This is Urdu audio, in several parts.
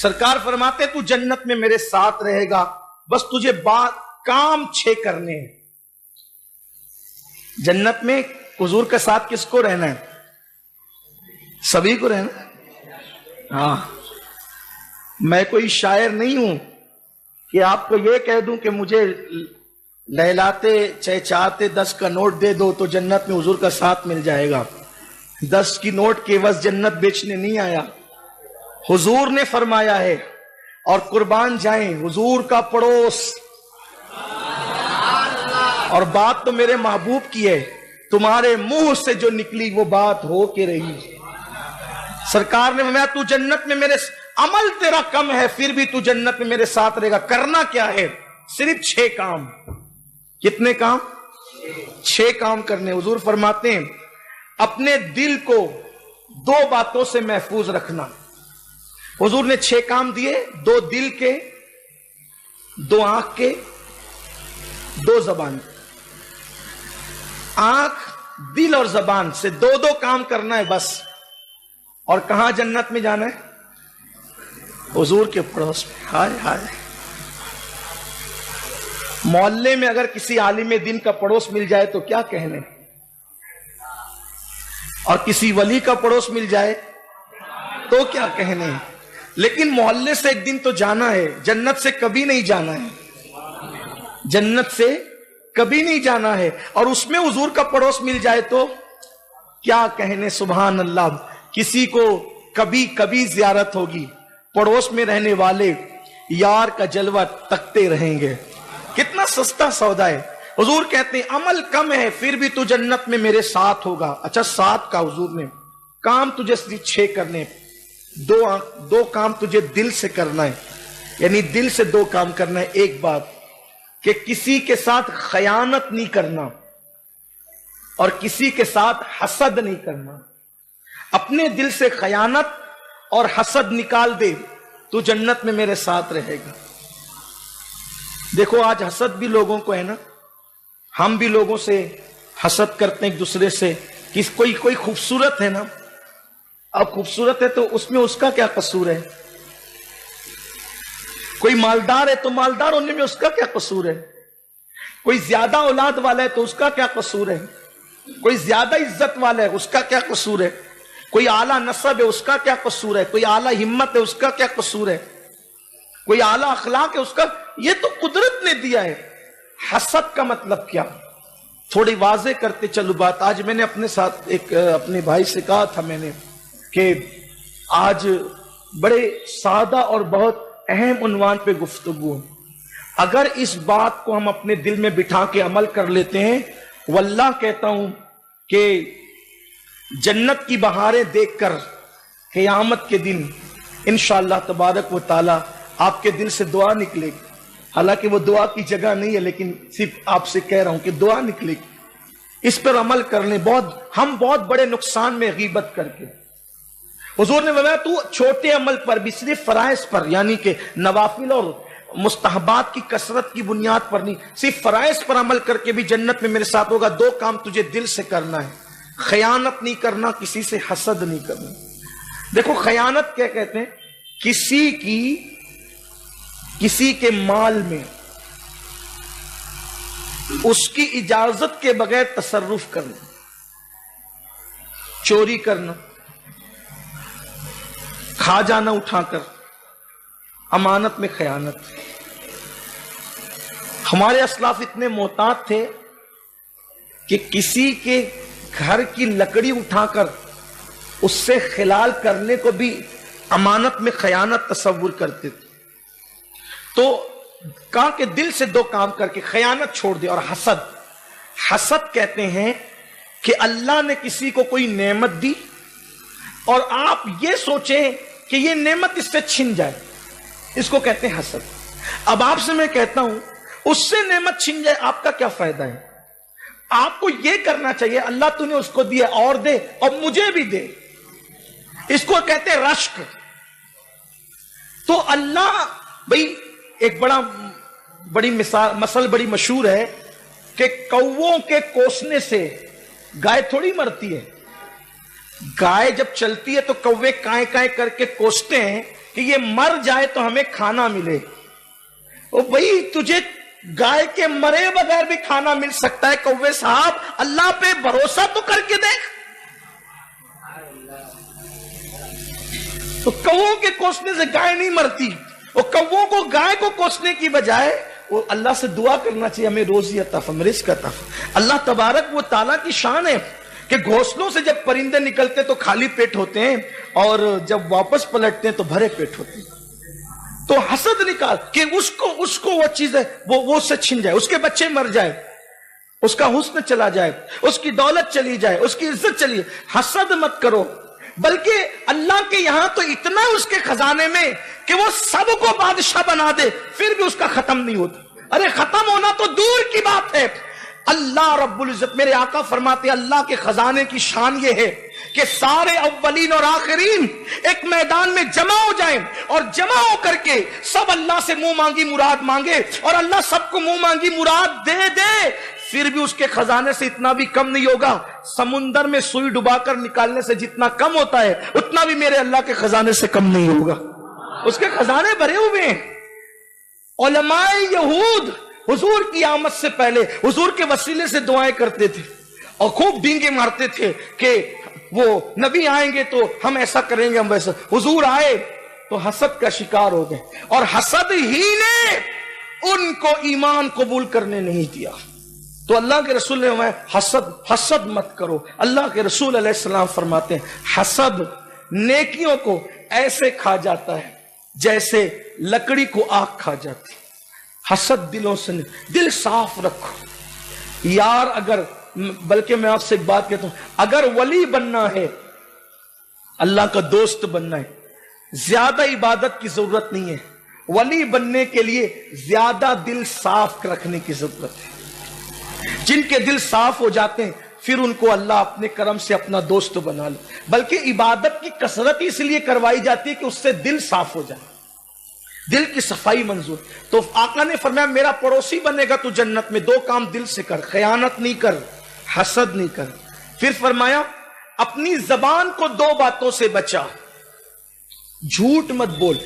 سرکار فرماتے تو جنت میں میرے ساتھ رہے گا، بس تجھے کام 6 کرنے ہیں۔ جنت میں حضور کے ساتھ کس کو رہنا ہے؟ سبھی کو رہنا ہے۔ ہاں، میں کوئی شاعر نہیں ہوں کہ آپ کو یہ کہہ دوں کہ مجھے لہلاتے چہچہاتے 10 کا نوٹ دے دو تو جنت میں حضور کا ساتھ مل جائے گا۔ 10 کی نوٹ کے عوض جنت بیچنے نہیں آیا، حضور نے فرمایا ہے۔ اور قربان جائیں حضور کا پڑوس، اور بات تو میرے محبوب کی ہے، تمہارے منہ سے جو نکلی وہ بات ہو کے رہی۔ سرکار نے فرمایا تو جنت میں میرے عمل تیرا کم ہے پھر بھی تو جنت میں میرے ساتھ رہے گا۔ کرنا کیا ہے؟ صرف 6 کام۔ کتنے کام؟ 6 کام کرنے۔ حضور فرماتے ہیں اپنے دل کو 2 باتوں سے محفوظ رکھنا۔ حضور نے 6 کام دیے، 2 دل کے، 2 آنکھ کے، 2 زبان کے۔ آنکھ، دل اور زبان سے 2 کام کرنا ہے بس۔ اور کہاں جنت میں جانا ہے؟ حضور کے پڑوس میں۔ ہائے ہائے، محلے میں اگر کسی عالم دین کا پڑوس مل جائے تو کیا کہنے، اور کسی ولی کا پڑوس مل جائے تو کیا کہنے۔ لیکن محلے سے ایک دن تو جانا ہے، جنت سے کبھی نہیں جانا ہے، جنت سے کبھی نہیں جانا ہے۔ اور اس میں حضور کا پڑوس مل جائے تو کیا کہنے۔ سبحان اللہ۔ کسی کو کبھی کبھی زیارت ہوگی، پڑوس میں رہنے والے یار کا جلوہ تکتے رہیں گے۔ کتنا سستا سودا ہے۔ حضور کہتے ہیں عمل کم ہے پھر بھی تو جنت میں میرے ساتھ ہوگا۔ اچھا 7 کا حضور نے کام تجھے 6 کرنے، 2 کام تجھے دل سے کرنا ہے، یعنی دل سے 2 کام کرنا ہے۔ ایک بات کہ کسی کے ساتھ خیانت نہیں کرنا اور کسی کے ساتھ حسد نہیں کرنا۔ اپنے دل سے خیانت اور حسد نکال دے تو جنت میں میرے ساتھ رہے گا۔ دیکھو آج حسد بھی لوگوں کو ہے نا، ہم بھی لوگوں سے حسد کرتے ہیں ایک دوسرے سے۔ کوئی خوبصورت ہے نا، اب خوبصورت ہے تو اس میں اس کا کیا قصور ہے؟ کوئی مالدار ہے تو مالدار ہونے میں اس کا کیا قصور ہے؟ کوئی زیادہ اولاد والا ہے تو اس کا کیا قصور ہے؟ کوئی زیادہ عزت والا ہے اس کا کیا قصور ہے؟ کوئی اعلیٰ نسب ہے اس کا کیا قصور ہے؟ کوئی اعلیٰ ہمت ہے اس کا کیا قصور ہے؟ کوئی اعلیٰ اخلاق ہے اس کا، یہ تو قدرت نے دیا ہے۔ حسد کا مطلب کیا؟ تھوڑی واضح کرتے چلو بات۔ آج میں نے اپنے ساتھ اپنے بھائی سے کہا تھا میں نے کہ آج بڑے سادہ اور بہت اہم عنوان پہ گفتگو، اگر اس بات کو ہم اپنے دل میں بٹھا کے عمل کر لیتے ہیں، واللہ کہتا ہوں کہ جنت کی بہاریں دیکھ کر قیامت کے دن انشاءاللہ تبارک و تعالی آپ کے دل سے دعا نکلے گی۔ حالانکہ وہ دعا کی جگہ نہیں ہے، لیکن صرف آپ سے کہہ رہا ہوں کہ دعا نکلے گی۔ اس پر عمل کر لیں۔ ہم بہت بڑے نقصان میں غیبت کر کے، حضور نے بتایا تو چھوٹے عمل پر بھی، صرف فرائض پر، یعنی کہ نوافل اور مستحبات کی کثرت کی بنیاد پر نہیں، صرف فرائض پر عمل کر کے بھی جنت میں میرے ساتھ ہوگا۔ 2 کام تجھے دل سے کرنا ہے، خیانت نہیں کرنا، کسی سے حسد نہیں کرنا۔ دیکھو خیانت کیا کہتے ہیں؟ کسی کے مال میں اس کی اجازت کے بغیر تصرف کرنا، چوری کرنا، کھا جانا اٹھا کر، امانت میں خیانت۔ ہمارے اسلاف اتنے محتاط تھے کہ کسی کے گھر کی لکڑی اٹھا کر اس سے خلال کرنے کو بھی امانت میں خیانت تصور کرتے تھے۔ تو کہا کہ دل سے 2 کام کر کے خیانت چھوڑ دے۔ اور حسد کہتے ہیں کہ اللہ نے کسی کو کوئی نعمت دی اور آپ یہ سوچیں کہ یہ نعمت اس سے چھن جائے، اس کو کہتے ہیں حسد۔ اب آپ سے میں کہتا ہوں اس سے نعمت چھن جائے آپ کا کیا فائدہ ہے؟ آپ کو یہ کرنا چاہیے اللہ تو نے اس کو دیا اور دے اور مجھے بھی دے، اس کو کہتے ہیں رشک۔ تو اللہ بھئی ایک بڑی مثل بڑی مشہور ہے کہ کووں کے کوسنے سے گائے تھوڑی مرتی ہے۔ گائے جب چلتی ہے تو کوے کائیں کائیں کر کے کوستے ہیں کہ یہ مر جائے تو ہمیں کھانا ملے. او بھائی تجھے گائے کے مرے بغیر بھی کھانا مل سکتا ہے. کوے صاحب اللہ پہ بھروسہ تو کر کے دیکھ. تو کووں کے کوسنے سے گائے نہیں مرتی. وہ کووں کو گائے کو کوسنے کی بجائے وہ اللہ سے دعا کرنا چاہیے ہمیں روزی عطا فرما، رزق عطا فرما. اللہ تبارک و تعالیٰ کی شان ہے کہ گھونسلوں سے جب پرندے نکلتے تو خالی پیٹ ہوتے ہیں اور جب واپس پلٹتے ہیں تو بھرے پیٹ ہوتے ہیں. تو حسد نکال کہ اس کو وہ چیز ہے وہ اس سے چھن جائے، اس کے بچے مر جائے، اس کا حسن چلا جائے، اس کی دولت چلی جائے، اس کی عزت چلی جائے. حسد مت کرو، بلکہ اللہ کے یہاں تو اتنا اس کے خزانے میں کہ وہ سب کو بادشاہ بنا دے پھر بھی اس کا ختم نہیں ہوتا. ارے ختم ہونا تو دور کی بات ہے. اللہ رب العزت میرے آقا فرماتے ہیں اللہ کے خزانے کی شان یہ ہے کہ سارے اولین اور آخرین ایک میدان میں جمع ہو جائیں اور جمع ہو کر کے سب اللہ سے منہ مانگی مراد مانگے اور اللہ سب کو منہ مانگی مراد دے دے، پھر بھی اس کے خزانے سے اتنا بھی کم نہیں ہوگا. سمندر میں سوئی ڈبا کر نکالنے سے جتنا کم ہوتا ہے اتنا بھی میرے اللہ کے خزانے سے کم نہیں ہوگا. اس کے خزانے بھرے ہوئے ہیں. علماء یہود حضور کی آمد سے پہلے حضور کے وسیلے سے دعائیں کرتے تھے اور خوب ڈینگے مارتے تھے کہ وہ نبی آئیں گے تو ہم ایسا کریں گے، ہم ویسا. حضور آئے تو حسد کا شکار ہو گئے اور حسد ہی نے ان کو ایمان قبول کرنے نہیں دیا. تو اللہ کے رسول نے حسد مت کرو. اللہ کے رسول علیہ السلام فرماتے ہیں حسد نیکیوں کو ایسے کھا جاتا ہے جیسے لکڑی کو آگ کھا جاتی. حسد دلوں سے نہیں، دل صاف رکھو یار. بلکہ میں آپ سے ایک بات کہتا ہوں، اگر ولی بننا ہے، اللہ کا دوست بننا ہے، زیادہ عبادت کی ضرورت نہیں ہے. ولی بننے کے لیے زیادہ دل صاف رکھنے کی ضرورت ہے. جن کے دل صاف ہو جاتے ہیں پھر ان کو اللہ اپنے کرم سے اپنا دوست بنا لے. بلکہ عبادت کی کثرت اس لیے کروائی جاتی ہے کہ اس سے دل صاف ہو جائے، دل کی صفائی منظور. تو آقا نے فرمایا میرا پڑوسی بنے گا تو جنت میں دو کام دل سے کر، خیانت نہیں کر، حسد نہیں کر. پھر فرمایا اپنی زبان کو دو باتوں سے بچا، جھوٹ مت بول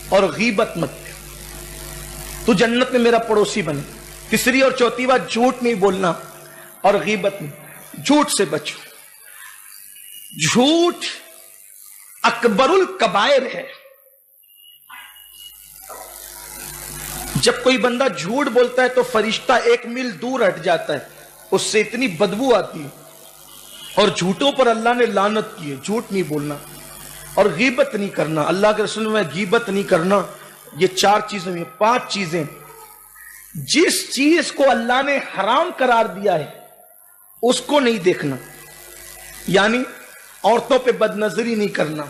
اور غیبت مت کر، تو جنت میں میرا پڑوسی بنے. تیسری اور چوتھی بات جھوٹ نہیں بولنا اور غیبت نہیں. جھوٹ سے بچو. جھوٹ اکبر الکبائر ہے. جب کوئی بندہ جھوٹ بولتا ہے تو فرشتہ 1 میل دور ہٹ جاتا ہے، اس سے اتنی بدبو آتی ہے. اور جھوٹوں پر اللہ نے لعنت کی ہے. جھوٹ نہیں بولنا اور غیبت نہیں کرنا. اللہ کے رسول میں غیبت نہیں کرنا. یہ 4 چیزیں، 5 چیزیں جس چیز کو اللہ نے حرام قرار دیا ہے اس کو نہیں دیکھنا. یعنی عورتوں پہ بد نظری نہیں کرنا.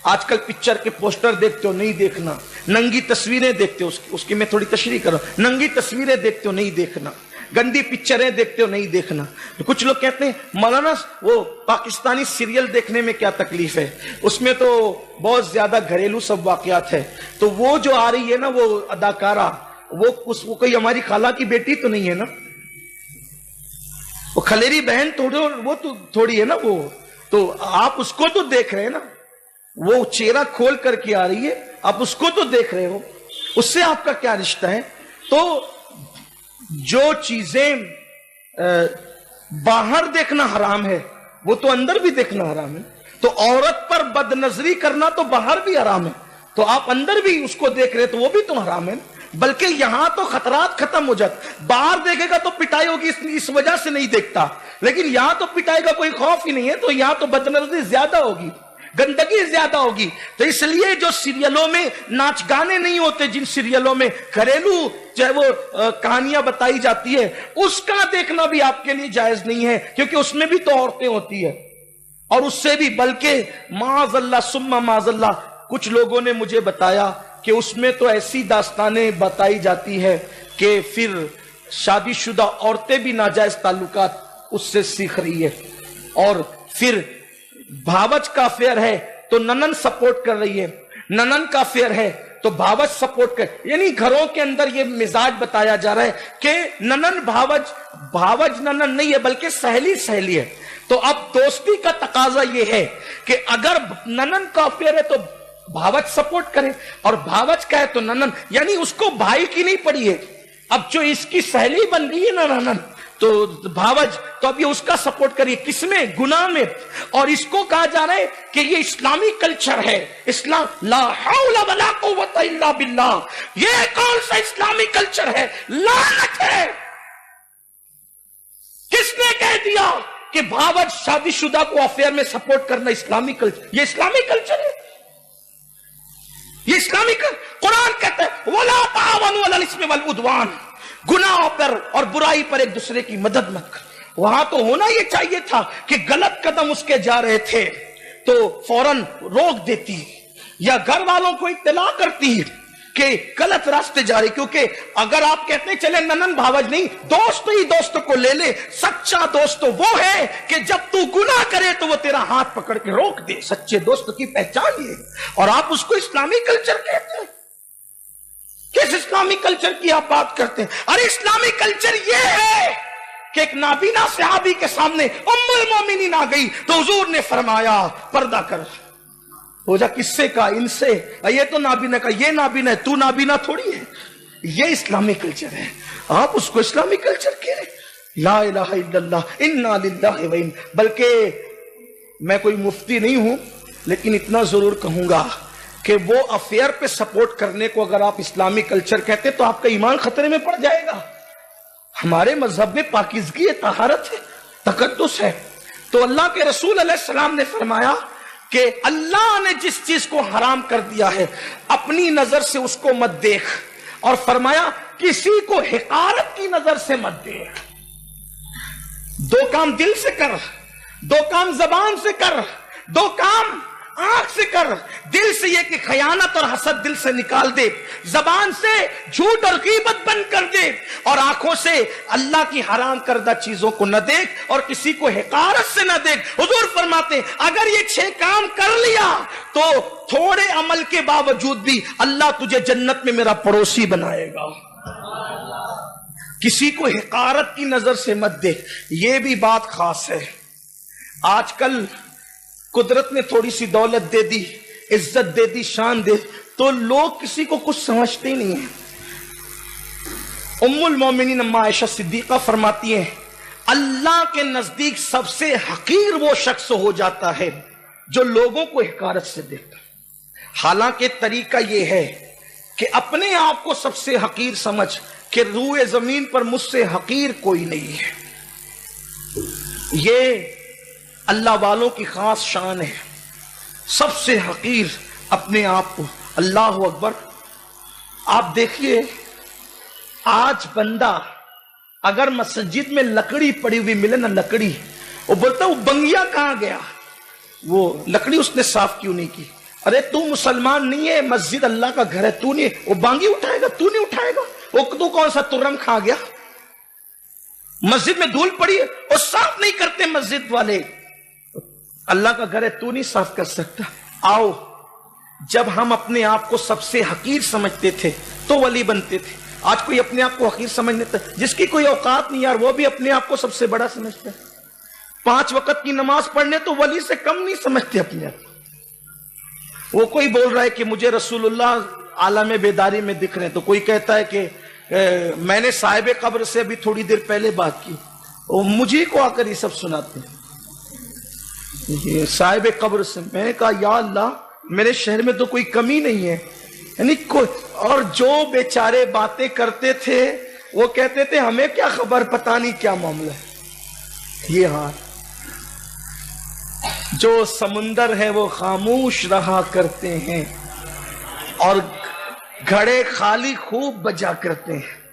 آج کل پکچر کے پوسٹر دیکھتے ہو نہیں دیکھنا. ننگی تصویریں دیکھتے ہو، اس کی میں تھوڑی تشریح کروں. ننگی تصویریں دیکھتے ہو نہیں دیکھنا. گندی پکچریں دیکھتے ہو نہیں دیکھنا. کچھ لوگ کہتے ہیں مولانا وہ پاکستانی سیریل دیکھنے میں کیا تکلیف ہے، اس میں تو بہت زیادہ گھریلو سب واقعات ہے. تو وہ جو آ رہی ہے نا وہ اداکارہ، وہ کوئی ہماری خالہ کی بیٹی تو نہیں ہے نا، وہ خلیری بہن وہ تو تھوڑی ہے نا. وہ تو آپ اس کو تو دیکھ رہے ہیں نا، وہ چہرہ کھول کر کے آ رہی ہے، آپ اس کو تو دیکھ رہے ہو، اس سے آپ کا کیا رشتہ ہے. تو جو چیزیں باہر دیکھنا حرام ہے وہ تو اندر بھی دیکھنا حرام ہے. تو عورت پر بد نظری کرنا تو باہر بھی حرام ہے، تو آپ اندر بھی اس کو دیکھ رہے تو وہ بھی تو حرام ہے. بلکہ یہاں تو خطرات ختم ہو جاتے. باہر دیکھے گا تو پٹائی ہوگی اس وجہ سے نہیں دیکھتا، لیکن یہاں تو پٹائی کا کوئی خوف ہی نہیں ہے، تو یہاں تو بد نظری زیادہ ہوگی، گندگی زیادہ ہوگی. تو اس لیے جو سیریلوں میں ناچ گانے نہیں ہوتے، جن سیریلوں میں گھریلو چاہے وہ کہانیاں بتائی جاتی ہے، اس کا دیکھنا بھی آپ کے لیے جائز نہیں ہے، کیونکہ اس میں بھی تو عورتیں ہوتی ہیں. اور اس سے بھی بلکہ معاذ اللہ ثم معاذ اللہ کچھ لوگوں نے مجھے بتایا کہ اس میں تو ایسی داستانیں بتائی جاتی ہے کہ پھر شادی شدہ عورتیں بھی ناجائز تعلقات اس سے سیکھ رہی ہے. اور پھر بھاوج کا افیئر ہے تو ننن سپورٹ کر رہی ہے، ننن کا افیئر ہے تو بھاوج سپورٹ کر. یعنی گھروں کے اندر یہ مزاج بتایا جا رہا ہے کہ ننن بھاوج ننن نہیں ہے بلکہ سہیلی سہیلی ہے. تو اب دوستی کا تقاضا یہ ہے کہ اگر ننن کا افیئر ہے تو بھاوج سپورٹ کرے، اور بھاوج کا ہے تو ننن، یعنی اس کو بھائی کی نہیں پڑی ہے، اب جو اس کی سہیلی بن گئی ہے نا ننن تو بھاوج، تو اب یہ اس کا سپورٹ کریے، کس میں؟ گناہ میں. اور اس کو کہا جا رہا ہے کہ یہ اسلامی کلچر ہے. اسلام لا حول ولا قوت الا باللہ، یہ کون سا اسلامی کلچر ہے؟ لعنت ہے. کس نے کہہ دیا کہ بھاوج شادی شدہ کو افیئر میں سپورٹ کرنا اسلامی کلچر؟ یہ اسلامی کلچر ہے، یہ اسلامی قرآن کہتا ہے وَلَا تَعَاوَنُوا عَلَى الْإِثْمِ وَالْعُدْوَانِ، گناہ پر اور برائی پر ایک دوسرے کی مدد مت کر. وہاں تو ہونا یہ چاہیے تھا کہ غلط قدم اس کے جا رہے تھے تو فوراً روک دیتی یا گھر والوں کو اطلاع کرتی کہ غلط راستے جا رہے. کیونکہ اگر آپ کہتے چلے ننن بھاوج نہیں، دوست ہی دوست کو لے لے. سچا دوست تو وہ ہے کہ جب تو گناہ کرے تو وہ تیرا ہاتھ پکڑ کے روک دے. سچے دوست کی پہچان یہ، اور آپ اس کو اسلامی کلچر کہتے ہیں. کس اسلامی کلچر کی آپ بات کرتے ہیں؟ ارے اسلامی کلچر یہ ہے کہ ایک نابینا صحابی کے سامنے ام المومنین آ گئی تو حضور نے فرمایا پردہ کر. ہو جا کس سے کہا؟ ان سے. یہ تو نابینا کا، یہ نابینا ہے، تو نابینا تھوڑی ہے. یہ اسلامی کلچر ہے، آپ اس کو اسلامی کلچر کہہ رہے. لا الہ الا اللہ انا للہ و انا. بلکہ میں کوئی مفتی نہیں ہوں لیکن اتنا ضرور کہوں گا کہ وہ افیئر پہ سپورٹ کرنے کو اگر آپ اسلامی کلچر کہتے تو آپ کا ایمان خطرے میں پڑ جائے گا. ہمارے مذہب میں پاکیزگی ہے، طہارت ہے، تقدس ہے. تو اللہ کے رسول علیہ السلام نے فرمایا کہ اللہ نے جس چیز کو حرام کر دیا ہے اپنی نظر سے اس کو مت دیکھ، اور فرمایا کسی کو حقارت کی نظر سے مت دیکھ. دو کام دل سے کر، دو کام زبان سے کر، دو کام آنکھ سے کر. دل سے یہ کہ خیانت اور حسد دل سے نکال دے، زبان سے جھوٹ اور غیبت بند کر دے، اور آنکھوں سے اللہ کی حرام کردہ چیزوں کو نہ دیکھ اور کسی کو حقارت سے نہ دیکھ. حضور فرماتے ہیں اگر یہ 6 کام کر لیا تو تھوڑے عمل کے باوجود بھی اللہ تجھے جنت میں میرا پڑوسی بنائے گا. کسی کو حقارت کی نظر سے مت دیکھ. یہ بھی بات خاص ہے. آج کل قدرت نے تھوڑی سی دولت دے دی، عزت دے دی، شان دے، تو لوگ کسی کو کچھ سمجھتے ہی نہیں ہیں. ام المومنین اما عائشہ صدیقہ فرماتی ہیں اللہ کے نزدیک سب سے حقیر وہ شخص ہو جاتا ہے جو لوگوں کو حقارت سے دیکھتا. حالانکہ طریقہ یہ ہے کہ اپنے آپ کو سب سے حقیر سمجھ کہ روئے زمین پر مجھ سے حقیر کوئی نہیں ہے. یہ اللہ والوں کی خاص شان ہے، سب سے حقیر اپنے آپ کو. اللہ اکبر. آپ دیکھیے آج بندہ اگر مسجد میں لکڑی پڑی ہوئی ملے نا، لکڑی، وہ بولتا وہ بنگیا کہاں گیا، وہ لکڑی اس نے صاف کیوں نہیں کی. ارے تو مسلمان نہیں ہے، مسجد اللہ کا گھر ہے، تو نہیں، وہ بانگی اٹھائے گا، تو نہیں اٹھائے گا. وہ تو کون سا ترم کھا گیا؟ مسجد میں دھول پڑی ہے اور صاف نہیں کرتے مسجد والے. اللہ کا گھر ہے، تو نہیں صاف کر سکتا. آؤ، جب ہم اپنے آپ کو سب سے حقیر سمجھتے تھے تو ولی بنتے تھے. آج کوئی اپنے آپ کو حقیر سمجھ لیتا ہے، جس کی کوئی اوقات نہیں یار، وہ بھی اپنے آپ کو سب سے بڑا سمجھتا ہے. 5 وقت کی نماز پڑھنے تو ولی سے کم نہیں سمجھتے اپنے آپ. وہ کوئی بول رہا ہے کہ مجھے رسول اللہ عالم بیداری میں دکھ رہے ہیں، تو کوئی کہتا ہے کہ میں نے صاحب قبر سے ابھی تھوڑی دیر پہلے بات کی، مجھے کو آ کر یہ سب سناتے ہیں. یہ صاحب قبر سے. میں نے کہا یا اللہ میرے شہر میں تو کوئی کمی نہیں ہے، یعنی کوئی. اور جو بیچارے باتیں کرتے تھے وہ کہتے تھے ہمیں کیا خبر، پتہ نہیں کیا معاملہ ہے. یہ ہاں جو سمندر ہے وہ خاموش رہا کرتے ہیں اور گھڑے خالی خوب بجا کرتے ہیں.